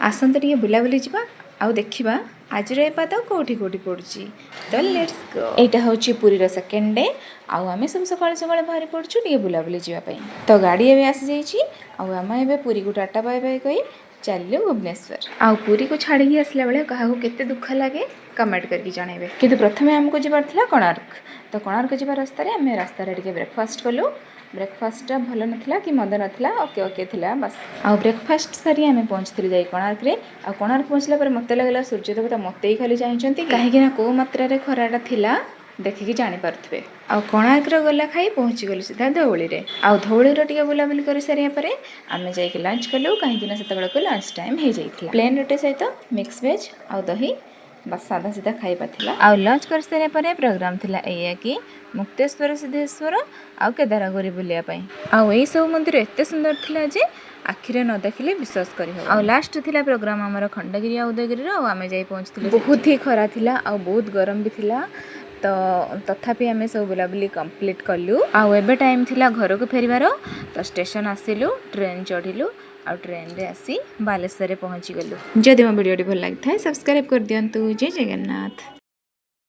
आसंत टिके बुलाबुली जावा आउ देखिबा आज पाद कौटी कौटी पड़ुची। तो लेट्स गो। एटा होची पुरीर सेकेंड डे आउ आमे सब सकाळ सकाळ बाहरी पड़छु टिके बुलाबुली जावा पई। तो गाड़ी एबे आसी जाईची आउ आमे एबे पुरी को टाटा बाय बाय कई चलू भुवनेश्वर। आउ पुरी को छाड़ी आसला बेले काहाको केते दुख लागे कमेंट करके जणाइबे। किंतु प्रथमे हमको जिबार थिला कोणार्क। तो कोणार्क जिबार रास्ता रे आमे रास्ता रे टिके ब्रेकफास्ट कलु। ब्रेकफास्ट भल नथिला कि मंद नथिला ओके ओके थिला बस। आउ ब्रेकफास्ट सारी आमे पहुंचथिलु जाई कोणार्क रे। आ कोणार्क पहुंचला पर मते लागला सूर्य देवता मते ही खाली चाहिचंती काहे कि ना को मात्रा रे खराटा थिला देखिकी जानी पारुथबे। आउ कोणार्क रो गला खाई पहुंची गलु सीधा धौली रे। आउ धौली रो टिके बुलाबुली करि सारिया परे आमे जाई के लंच कलु काहे कि ना सेते बेला को लंच टाइम हे जाईथिला। प्लेन रोटी सहित मिक्स वेज आउ दही बस सादा सीधा खाइबा थिला। आउ लंच कर सारे परे प्रोग्राम थिला एया कि मुक्तेश्वर सिद्धेश्वर आउ केदारगौरी बुलिया पई। आउ एई सब मंदिर एते सुंदर थिला जे आखिरे न देखिले विश्वास करि हो। आउ लास्ट थिला प्रोग्राम हमर खंडगिरी आ उदयगिरी रो आमे जाई पहुंचथिले। बहुत ही खरा थिला आउ बहुत गरम भी थिला। तो तथापि आमे सब बुलाबुली कंप्लीट कलु। आउ एबे टाइम थिला घर को फेरिबार। तो स्टेशन आसिलु ट्रेन चढ़िलु आ ट्रेन रे आसी बालेश्वर रे पहुंची गलु। जदि मो वीडियो भल लागि थाए सब्सक्राइब कर दियंतु। जय जगन्नाथ।